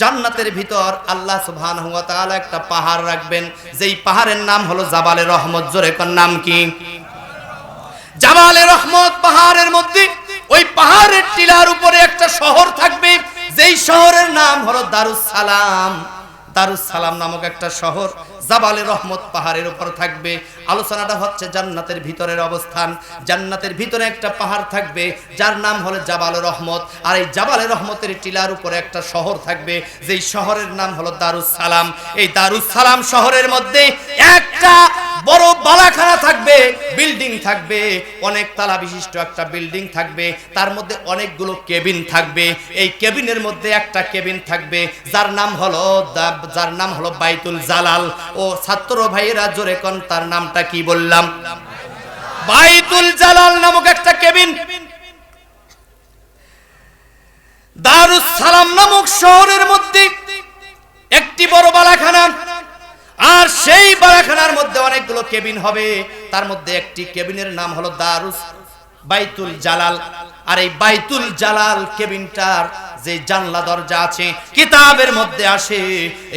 জান্নাতের ভিতর আল্লাহ সুবহানাহু ওয়া তাআলা একটা পাহাড় রাখবেন, যেই পাহাড়ের নাম হলো জাবালে রহমত। জোরে কোন নাম কি? জাবালে রহমত। পাহাড়ের মধ্যে ওই পাহাড়ের টিলার উপরে একটা শহর থাকবে, যেই শহরের নাম হলো দারুস সালাম। দারুস সালাম নামক একটা শহর জাবালে রহমত পাহাড়ের উপর থাকবে। আলোচনাটা হচ্ছে জান্নাতের ভিতরের অবস্থান। জান্নাতের ভিতরে একটা পাহাড় থাকবে যার নাম হলো জাবালে রহমত, আর এই জাবালে রহমতের টিলার উপরে একটা শহর থাকবে, যেই শহরের নাম হলো দারুস সালাম। এই দারুস সালাম শহরের মধ্যে একটা বড় বালাখানা থাকবে, বিল্ডিং থাকবে, অনেক তালা বিশিষ্ট একটা বিল্ডিং থাকবে, তার মধ্যে অনেকগুলো কেবিন থাকবে। এই কেবিনের মধ্যে একটা কেবিন থাকবে যার নাম হলো বাইতুল জালাল। ও ছাত্র ভাইয়েরা জোরে কোন তার নামটা কি বললাম? বাইতুল জালাল নামক একটা কেবিন দারুস সালাম নামক শহরের মধ্যে একটি বড় বালাখানা, আর সেই বালাখানার মধ্যে অনেকগুলো কেবিন হবে। তার মধ্যে একটি কেবিনের নাম হলো দারুস বাইতুল জালাল। আর এই বাইতুল জালাল কেবিনটার যে জানলা দরজা আছে, কিতাবের মধ্যে আসে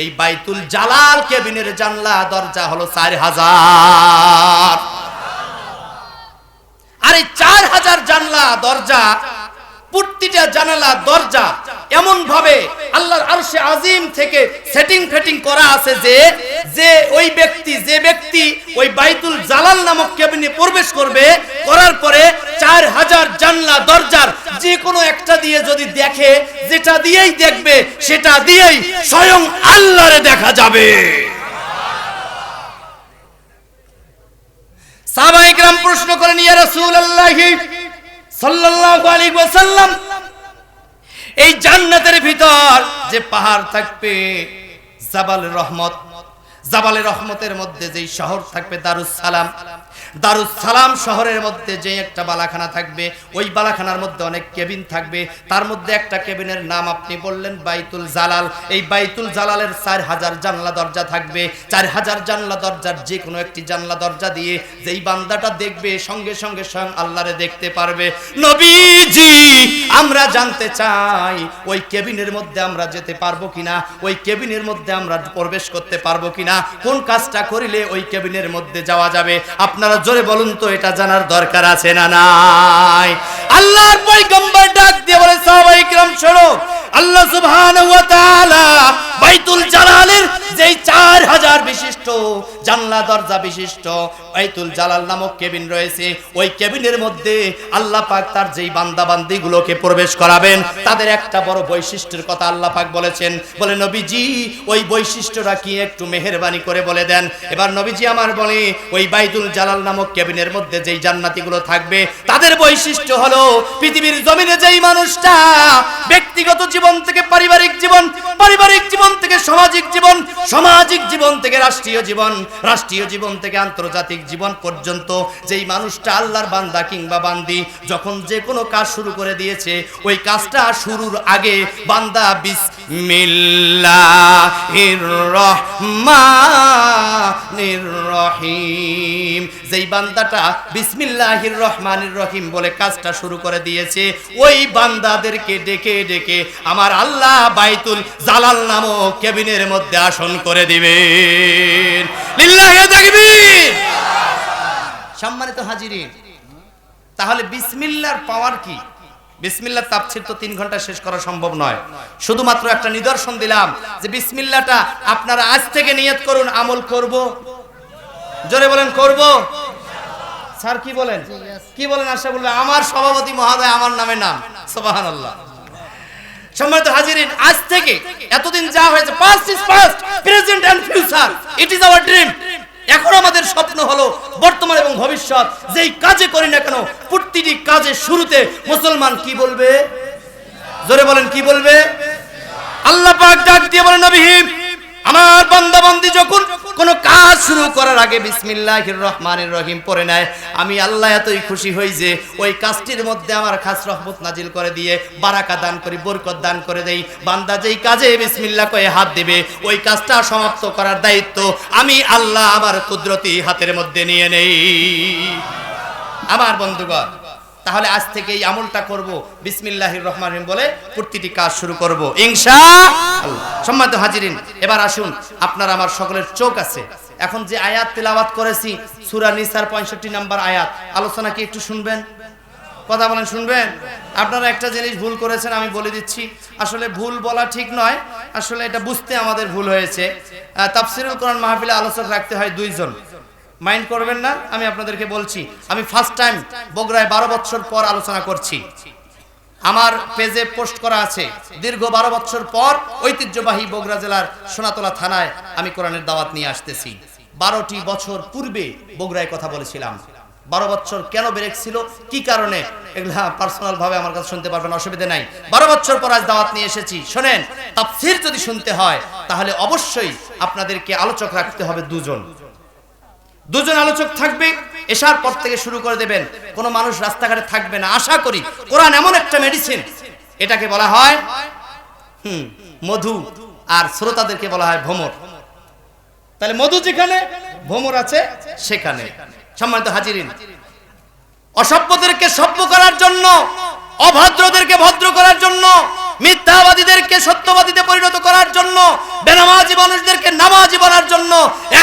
এই বাইতুল জালাল কেবিনের জানলা দরজা হলো 4000। আর এই 4000 জানলা দরজা, প্রতিটা জানালা দরজা এমন ভাবে আল্লাহর আরশে আজিম থেকে সেটিং করা আছে যে ওই ব্যক্তি ওই বাইতুল জালাল নামক কেবিনে প্রবেশ করবে, করার পরে 4000 জানলা দরজার যে কোনো একটা দিয়ে যদি দেখে, যেটা দিয়েই দেখবে সেটা দিয়েই স্বয়ং আল্লাহরে দেখা যাবে। সাহাবায়ে কেরাম প্রশ্ন করেন, ইয়া রাসূলুল্লাহ সাল্লাল্লাহু আলাইহি ওয়াসাল্লাম, এই জান্নাতের ভিতর যে পাহাড় থাকবে জাবালে রহমত, জাবালে রহমতের মধ্যে যেই শহর থাকবে দারুস সালাম, দারুস সালাম শহরের মধ্যে যে একটা বালাখানা থাকবে, ওই বালাখানার মধ্যে অনেক কেবিন থাকবে। তার মধ্যে একটা কেবিনের নাম আপনি বললেন বাইতুল জালাল। এই বাইতুল জালালের 4000 জানলা দরজা থাকবে। 4000 জানলা দরজার যে কোনো একটি জানলা দরজা দিয়ে যেই বান্দাটা দেখবে সঙ্গে সঙ্গে স্বয়ং আল্লাহরে দেখতে পারবে। নবীজি, আমরা জানতে চাই ওই কেবিনের মধ্যে আমরা যেতে পারবো কিনা, ওই কেবিনের মধ্যে আমরা প্রবেশ করতে পারবো কিনা, কোন কাজটা করিলে ওই কেবিনের মধ্যে যাওয়া যাবে? আপনারা জোরে বলুন তো, এটা জানার দরকার আছে না নাই? আল্লাহর পয়গম্বর ডাক দিয়ে বলে, সাহাবায়ে কেরাম শোনো, আল্লাহ সুবহানাহু ওয়া তাআলা বাইতুল জালালের যেই 4000 বিশিষ্ট জানলা দরজা বিশিষ্ট বাইতুল জালাল নামক কেবিন রয়েছে, ওই কেবিনের মধ্যে আল্লাহ পাক তার যেই বান্দা বান্দীগুলোকে প্রবেশ করাবেন, তাদের একটা বড় বৈশিষ্ট্যের কথা আল্লাহ পাক বলেছেন। বলে, নবীজি ওই বৈশিষ্ট্যটা কি একটু মেহেরবানি করে বলে দেন। এবার নবীজি আমার বলে, ওই বাইতুল জালাল নামক কেবিনের মধ্যে যেই জান্নাতীগুলো থাকবে, তাদের বৈশিষ্ট্য হলো পৃথিবীর জমিনে যেই মানুষটা ব্যক্তিগত জীবন থেকে পারিবারিক জীবন, পারিবারিক জীবন থেকে সামাজিক জীবন, সামাজিক জীবন থেকে রাষ্ট্রীয় জীবন, রাষ্ট্রীয় জীবন থেকে আন্তর্জাতিক জীবন পর্যন্ত যেই মানুষটা আল্লাহর বান্দা কিংবা বান্দি যখন যে কোনো কাজ শুরু করে দিয়েছে, ওই কাজটা শুরুর আগে বান্দা বিসমিল্লাহির রহমানির রহিম, যেই বান্দাটা বিসমিল্লাহির রহমানির রহিম বলে কাজটা শুরু করে দিয়েছে, ওই বান্দাদেরকে ডেকে ডেকে আমার আল্লাহ বাইতুল জালাল নামক কেবিনের মধ্যে আসন করে দিবেন। লিল্লাহি তাকবীর। সম্মানিত হাজিরিন, তাহলে বিসমিল্লাহর পাওয়ার কি? বিসমিল্লাহর তাফসীর তো 3 ঘন্টা শেষ করা সম্ভব নয়। শুধুমাত্র একটা নিদর্শন দিলাম যে বিসমিল্লাহটা আপনারা আজ থেকে নিয়ত করুন, আমল করব। জোরে বলেন, করব। স্যার কি বলেন? কি বলেন? আশা বলবে আমার সভাপতি মহোদয়, আমার নামে নাম। সুবহানাল্লাহ। সম্মানিত হাজিরিন, আজ থেকে এতদিন যা হয়েছে, past is past, present and future, it is our dream. এখন আমাদের স্বপ্ন হলো বর্তমান এবং ভবিষ্যৎ যেই কাজে করি না কেন, প্রতিটি কাজের শুরুতে মুসলমান কি বলবে? জোরে বলেন, কি বলবে? আল্লাহ পাক ডাক দিয়ে বলেন, নবী আমার বান্দা বান্দি যখন কোন কাজ শুরু করার আগে বিসমিল্লাহির রহমানির রহিম পড়ে নেয়, আমি আল্লাহ এতই খুশি হই যে ওই কাজটির মধ্যে আমার খাস রহমত নাজিল করে দিয়ে বারাকা দান করি, বরকত দান করে দেই। বান্দা যেই কাজে বিসমিল্লাহ কয়ে হাত দিবে, ওই কাজটা সমাপ্ত করার দায়িত্ব আমি আল্লাহ আমার কুদরতি হাতের মধ্যে নিয়ে নেই। আমার বন্ধুগণ, তাহলে আজ থেকে এই আমলটা করব, বিসমিল্লাহির রহমানির রহিম বলে প্রতিটি কাজ শুরু করব ইনশাআল্লাহ। সম্মানিত হাজিরিন, এবার আসুন, আপনার আমার সকলের চোখ আছে, এখন যে আয়াত তেলাওয়াত করেছি সূরা নিসার 65 নম্বর আয়াত, আলোচনা কি একটু শুনবেন? কথা বলেন, শুনবেন? আপনারা একটা জিনিস ভুল করেছেন, আমি বলে দিচ্ছি। আসলে ভুল বলা ঠিক নয়, আসলে এটা বুঝতে আমাদের ভুল হয়েছে। তাফসিরুল কোরআন মাহফিলে আলোচক রাখতে হয় 2 জন, মাইন্ড করবেন না, আমি আপনাদেরকে বলছি। আমি ফার্স্ট টাইম বগুড়ায় 12 বছর পর আলোচনা করছি। আমার পেজে পোস্ট করা আছে, দীর্ঘ 12 বছর পর ঐতিহ্যবাহী বগুড়া জেলার সোনাতলা থানায় আমি কোরআনের দাওয়াত নিয়ে আসতেছি। 12টি বছর পূর্বে বগুড়ায় কথা বলেছিলাম। 12 বছর কেন ব্রেক ছিল, কি কারণে, এগুলা পার্সোনাল ভাবে আমার কাছে শুনতে পারবেন, অসুবিধা নাই। 12 বছর পর আজ দাওয়াত নিয়ে এসেছি। শুনেন, তাফসীর যদি শুনতে হয় তাহলে অবশ্যই আপনাদেরকে আলোচক রাখতে হবে 2 জন। 2 জন আলোচক থাকবে, এশার পর থেকে শুরু করে দেবেন, কোনো মানুষ রাস্তাঘাটে থাকবে না। আশা করি কোরআন এমন একটা মেডিসিন, এটাকে বলা হয় মধু, আর শ্রোতাদেরকে বলা হয় ভ্রমর। তাহলে মধু যেখানে, ভ্রমর আছে সেখানে। সম্মানিত হাজিরিন, অসভ্যদেরকে সভ্য করার জন্য, অভদ্রদেরকে ভদ্র করার জন্য, মিথ্যাবাদীদেরকে সত্যবাদীতে পরিণত করার জন্য, বেনামাজি মানুষদেরকে নামাজি বলার জন্য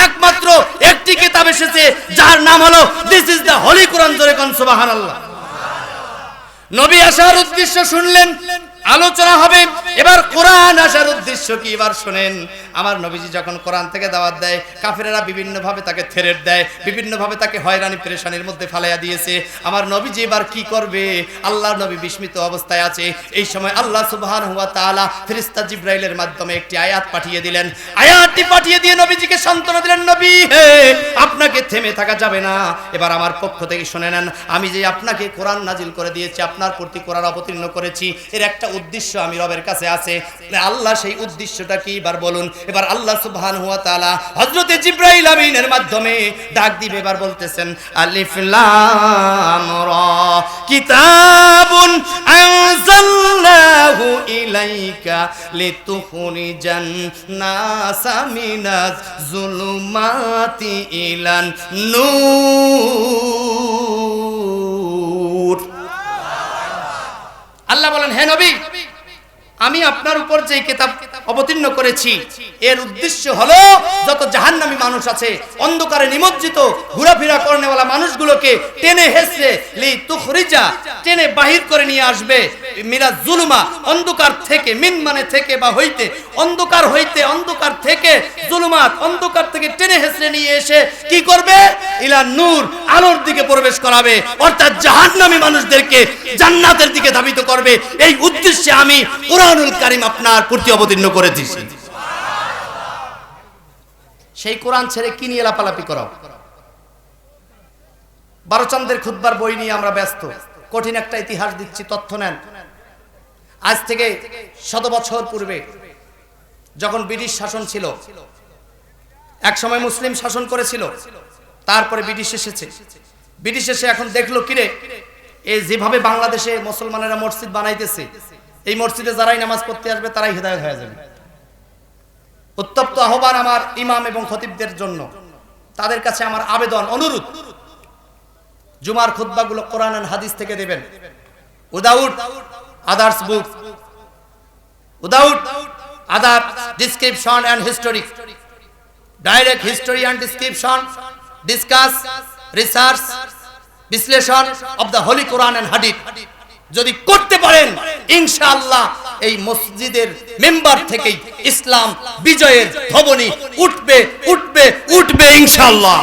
একমাত্র একটি কিতাব এসেছে, যার নাম হলো দিস ইজ দ্য হোলি কোরআন। জোরে কোন সুবহানাল্লাহ। নবী আসার উদ্দেশ্য শুনলেন, আলোচনা হবে। এবার কোরআন আসার উদ্দেশ্য কি এবার শুনেন। আমার নবীজি যখন কোরআন থেকে দাওয়াত দেয়, কাফেরেরা বিভিন্ন ভাবে তাকে থ্রেট দেয়, বিভিন্ন ভাবে তাকে হয়রানি পেরেশানির মধ্যে ফেলাইয়া দিয়েছে। আমার নবীজি এবার কি করবে, আল্লাহর নবী বিস্মিত অবস্থায় আছে। এই সময় আল্লাহ সুবহানাহু ওয়া তাআলা ফেরেশতা জিবরাইলের মাধ্যমে একটি আয়াত পাঠিয়ে দিলেন। আয়াতটি পাঠিয়ে দিয়ে নবীজিকে সান্ত্বনা দিলেন, নবী হে, আপনাকে থেমে থাকা যাবে না। এবার আমার পক্ষ থেকে শুনে নেন, আমি যে আপনাকে কোরআন নাজিল করে দিয়েছি, আপনার প্রতি কোরআন অবতীর্ণ করেছি, এর একটা উদ্দেশ্য আমি রবের কাছে আছে। আল্লাহ সেই উদ্দেশ্যটা কি এবার বলুন। এবার আল্লাহ সুবহানাহু ওয়া তাআলা হযরতে জিবরাইল আমিনের মাধ্যমে ডাক দিবে, এবার বলতেছেন আলিফ লাম রা কিতাবুন আনজালনাহু ইলাইকা লিতুখরিজান নাসা মিনাজ যুলুমাতি ইলান নূর। আল্লাহ বলেন, হে নবী, আমি আপনার উপর যে কিতাব অবতীর্ণ করেছি এর উদ্দেশ্য হলো যত জাহান্নামী মানুষ আছে, অন্ধকারে নিমজ্জিত ঘোরাফেরা করেনেওয়ালা মানুষগুলোকে টেনে হেসে লি তুখরিজা, টেনে বাহির করে নিয়ে আসবে, মিরাজ জুলুমা, অন্ধকার থেকে, মিন মানে থেকে বা হইতে, অন্ধকার হইতে, অন্ধকার থেকে, জুলুমাত, অন্ধকার থেকে টেনে হেসে নিয়ে এসে কি করবে, ইলা নূর, আলোর দিকে প্রবেশ করাবে, অর্থাৎ জাহান্নামী মানুষদেরকে জান্নাতের দিকে ধাবিত করবে। এই উদ্দেশ্যে আমি কোরআনুল কারীম আপনার প্রতি অবতীর্ণ করে দিয়েছি। সেই কোরআন ছেড়ে কি নিয়ে লাপালাপি করাও? 12 চান্দের খুতবার বই নিয়ে আমরা ব্যস্ত। কঠিন একটা ইতিহাস দিচ্ছি, তথ্য নেন। আজ থেকে 100 বছর পূর্বে যখন ব্রিটিশ শাসন ছিল, এক সময় মুসলিম শাসন করেছিল, তারপরে ব্রিটিশ এসেছে। ব্রিটিশ এসে এখন দেখলো কিরে, এই যেভাবে বাংলাদেশে মুসলমানেরা মসজিদ বানাইতেছে, এই মসজিদে যারাই নামাজ পড়তে আসবে তারাই হেদায়েত হয়ে যাবে। উত্তপ্ত আহ্বান আমার ইমাম এবং খতিবদের জন্য, তাদের কাছে আমার আবেদন, অনুরোধ, জুমার খুতবাগুলো কোরআন এন্ড হাদিস থেকে দেবেন, without others book, without other description and history, direct history and description, discuss, research, বিশ্লেষণ of the holy Quran and হাদিস যদি করতে পারেন, ইনশাআল্লাহ এই মসজিদের মেম্বার থেকেই ইসলাম বিজয়ের ধ্বনি উঠবে, উঠবে, উঠবে ইনশাআল্লাহ।